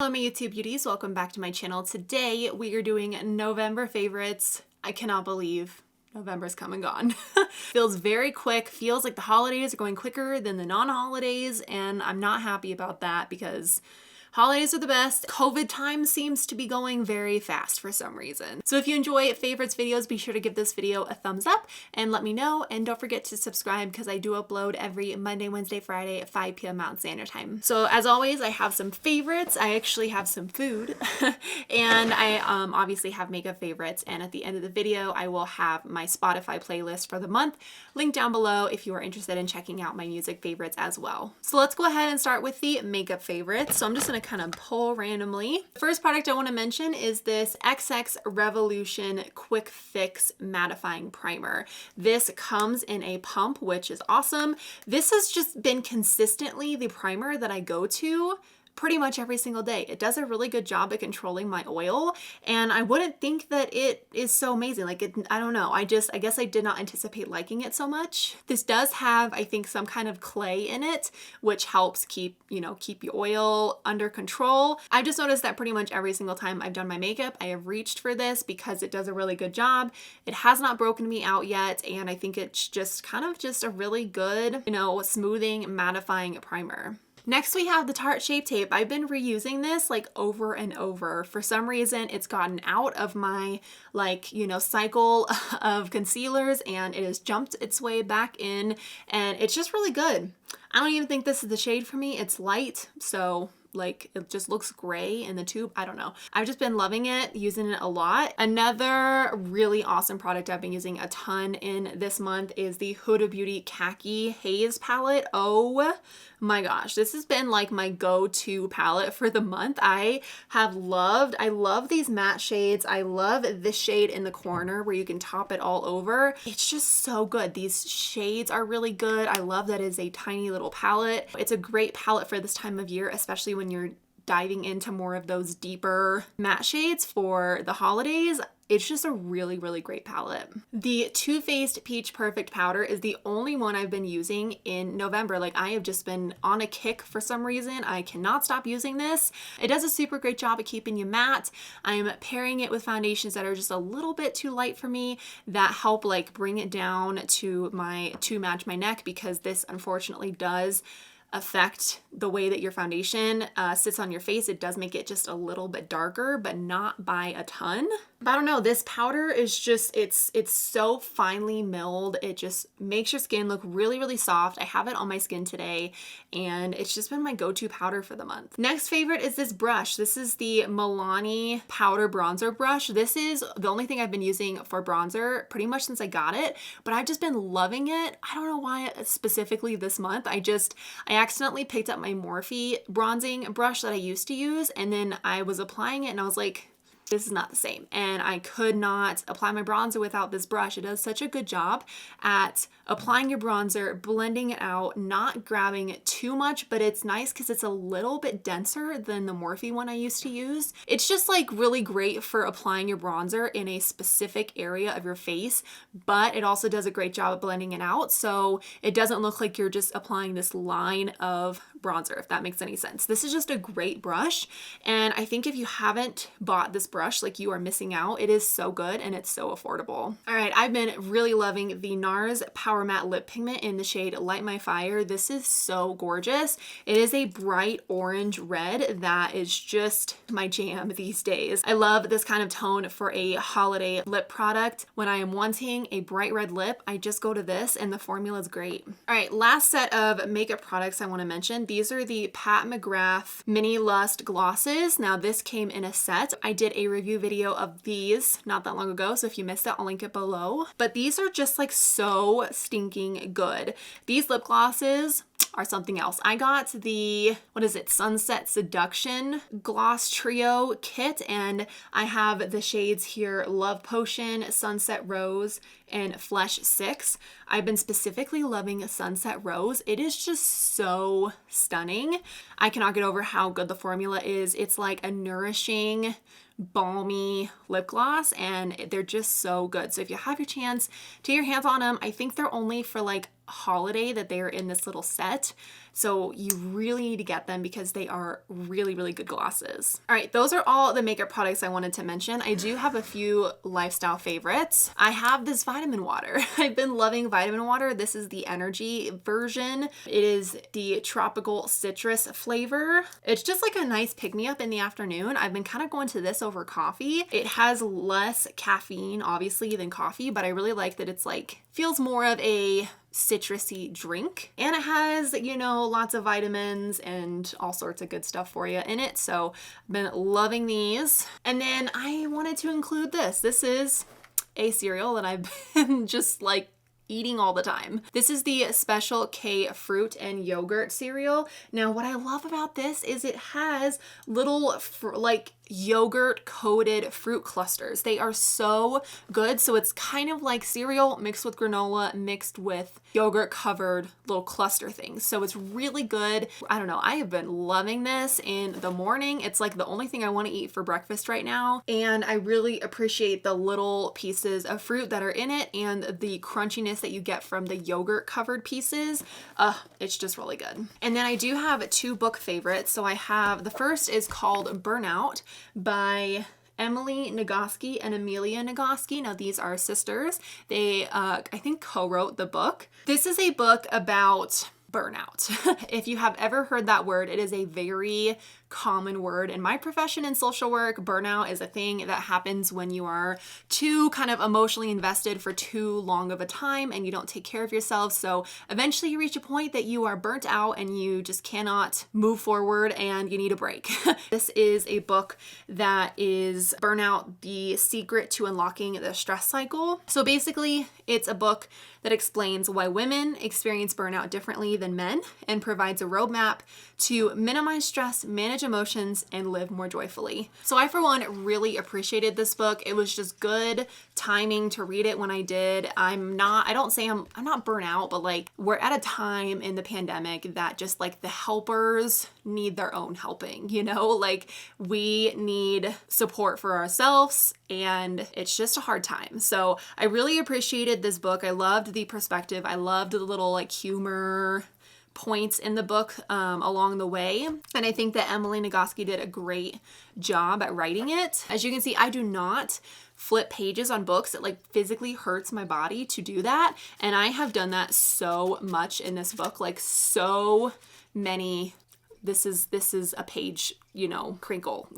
Hello my YouTube beauties, welcome back to my channel. Today we are doing November favorites. I cannot believe November's come and gone. Feels very quick, feels like the holidays are going quicker than the non-holidays, and I'm not happy about that because holidays are the best. COVID time seems to be going very fast for some reason. So if you enjoy favorites videos, be sure to give this video a thumbs up and let me know. And don't forget to subscribe because I do upload every Monday, Wednesday, Friday at 5 p.m. Mountain Standard Time. So as always, I have some favorites. I actually have some food and I obviously have makeup favorites. And at the end of the video, I will have my Spotify playlist for the month linked down below if you are interested in checking out my music favorites as well. So let's go ahead and start with the makeup favorites. So I'm just going to kind of pull randomly. The first product I want to mention is this XX Revolution Quick Fix Mattifying Primer. This comes in a pump, which is awesome. This has just been consistently the primer that I go to pretty much every single day. It does a really good job at controlling my oil, and I wouldn't think that it is so amazing. Like I don't know. I guess I did not anticipate liking it so much. This does have, I think, some kind of clay in it, which helps keep your oil under control. I've just noticed that pretty much every single time I've done my makeup, I have reached for this because it does a really good job. It has not broken me out yet, and I think it's just kind of just a really good, smoothing, mattifying primer. Next, we have the Tarte Shape Tape. I've been reusing this like over and over. For some reason, it's gotten out of my cycle of concealers and it has jumped its way back in, and it's just really good. I don't even think this is the shade for me. It's light, so it just looks gray in the tube. I don't know. I've just been loving it, using it a lot. Another really awesome product I've been using a ton in this month is the Huda Beauty Khaki Haze palette. Oh my gosh, this has been like my go-to palette for the month. I love these matte shades. I love this shade in the corner where you can top it all over. It's just so good. These shades are really good. I love that it's a tiny little palette. It's a great palette for this time of year, especially when you're diving into more of those deeper matte shades for the holidays. It's just a really, really great palette. The Too Faced Peach Perfect Powder is the only one I've been using in November. Like, I have just been on a kick for some reason. I cannot stop using this. It does a super great job at keeping you matte. I'm pairing it with foundations that are just a little bit too light for me that help bring it down to match my neck, because this unfortunately does affect the way that your foundation sits on your face. It does make it just a little bit darker, but not by a ton. But I don't know, this powder is just, it's so finely milled. It just makes your skin look really, really soft. I have it on my skin today, and it's just been my go-to powder for the month. Next favorite is this brush. This is the Milani powder bronzer brush. This is the only thing I've been using for bronzer pretty much since I got it, but I've just been loving it. I don't know why specifically this month. I accidentally picked up my Morphe bronzing brush that I used to use, and then I was applying it and I was like, this is not the same. And I could not apply my bronzer without this brush. It does such a good job at applying your bronzer, blending it out, not grabbing it too much, but it's nice because it's a little bit denser than the Morphe one I used to use. It's just really great for applying your bronzer in a specific area of your face, but it also does a great job at blending it out, so it doesn't look like you're just applying this line of bronzer, if that makes any sense. This is just a great brush, and I think if you haven't bought this brush, you are missing out. It is so good and it's so affordable. All right, I've been really loving the NARS PowerMatte Lip Pigment in the shade Light My Fire. This is so gorgeous. It is a bright orange red that is just my jam these days. I love this kind of tone for a holiday lip product. When I am wanting a bright red lip, I just go to this, and the formula is great. All right, last set of makeup products I want to mention. These are the Pat McGrath Mini Lust Glosses. Now, this came in a set. I did a review video of these not that long ago, so if you missed it, I'll link it below. But these are just so stinking good. These lip glosses are something else. I got the, Sunset Seduction Gloss Trio kit, and I have the shades here, Love Potion, Sunset Rose, and Flesh 6. I've been specifically loving Sunset Rose. It is just so stunning. I cannot get over how good the formula is. It's like a nourishing, balmy lip gloss, and they're just so good. So if you have your chance to get your hands on them, I think they're only for holiday that they're in this little set. So you really need to get them because they are really, really good glosses. All right, those are all the makeup products I wanted to mention. I do have a few lifestyle favorites. I have this vitamin water. I've been loving vitamin water. This is the energy version. It is the tropical citrus flavor. It's just like a nice pick-me-up in the afternoon. I've been kind of going to this over coffee. It has less caffeine, obviously, than coffee, but I really like that it's like, feels more of a citrusy drink. And it has, you know, lots of vitamins and all sorts of good stuff for you in it. So I've been loving these. And then I wanted to include this. This is a cereal that I've been just like eating all the time. This is the Special K fruit and yogurt cereal. Now, what I love about this is it has little like yogurt coated fruit clusters. They are so good. So it's kind of like cereal mixed with granola mixed with yogurt covered little cluster things. So it's really good. I don't know. I have been loving this in the morning. It's like the only thing I want to eat for breakfast right now. And I really appreciate the little pieces of fruit that are in it and the crunchiness that you get from the yogurt covered pieces. It's just really good. And then I do have two book favorites. So I have, the first is called Burnout by Emily Nagoski and Amelia Nagoski. Now these are sisters. They, I think, co-wrote the book. This is a book about burnout. If you have ever heard that word, it is a very common word in my profession in social work. Burnout is a thing that happens when you are too kind of emotionally invested for too long of a time and you don't take care of yourself. So eventually you reach a point that you are burnt out and you just cannot move forward and you need a break. This is a book that is Burnout, the Secret to Unlocking the Stress Cycle. So basically it's a book that explains why women experience burnout differently than men and provides a roadmap to minimize stress, manage emotions, and live more joyfully. So I, for one, really appreciated this book. It was just good timing to read it when I did. I'm not burnout, but like we're at a time in the pandemic that just like the helpers need their own helping, you know, like we need support for ourselves and it's just a hard time. So I really appreciated this book. I loved the perspective. I loved the little like humor points in the book along the way. And I think that Emily Nagoski did a great job at writing it. As you can see, I do not flip pages on books. It like physically hurts my body to do that. And I have done that so much in this book, like so many. This is a page, you know, crinkle.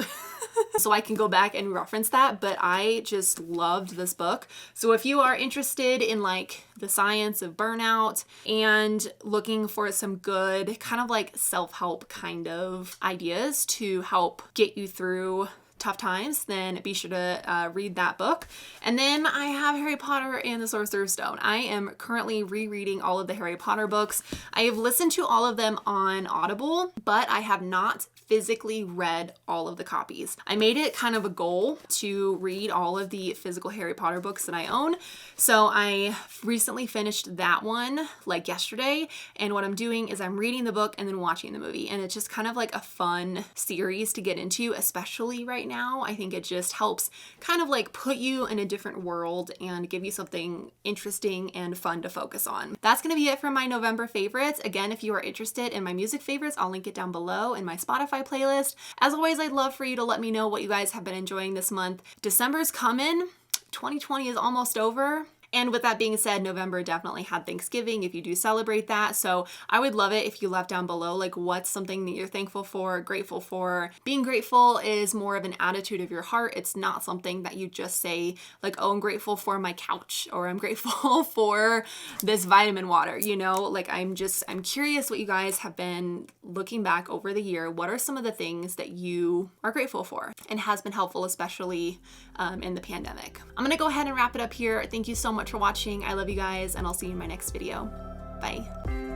So I can go back and reference that, but I just loved this book. So if you are interested in like the science of burnout and looking for some good kind of like self-help kind of ideas to help get you through tough times, then be sure to read that book. And then I have Harry Potter and the Sorcerer's Stone. I am currently rereading all of the Harry Potter books. I have listened to all of them on Audible, but I have not physically read all of the copies. I made it kind of a goal to read all of the physical Harry Potter books that I own. So I recently finished that one like yesterday. And what I'm doing is I'm reading the book and then watching the movie. And it's just kind of like a fun series to get into, especially right now. I think it just helps kind of like put you in a different world and give you something interesting and fun to focus on. That's going to be it for my November favorites. Again, if you are interested in my music favorites, I'll link it down below in my Spotify playlist. As always, I'd love for you to let me know what you guys have been enjoying this month. December's coming. 2020 is almost over. And with that being said, November definitely had Thanksgiving if you do celebrate that. So I would love it if you left down below, like what's something that you're thankful for, grateful for. Being grateful is more of an attitude of your heart. It's not something that you just say like, oh, I'm grateful for my couch or I'm grateful for this vitamin water, you know, like I'm curious what you guys have been looking back over the year. What are some of the things that you are grateful for and has been helpful, especially in the pandemic? I'm going to go ahead and wrap it up here. Thank you so much for watching. I love you guys and I'll see you in my next video. Bye.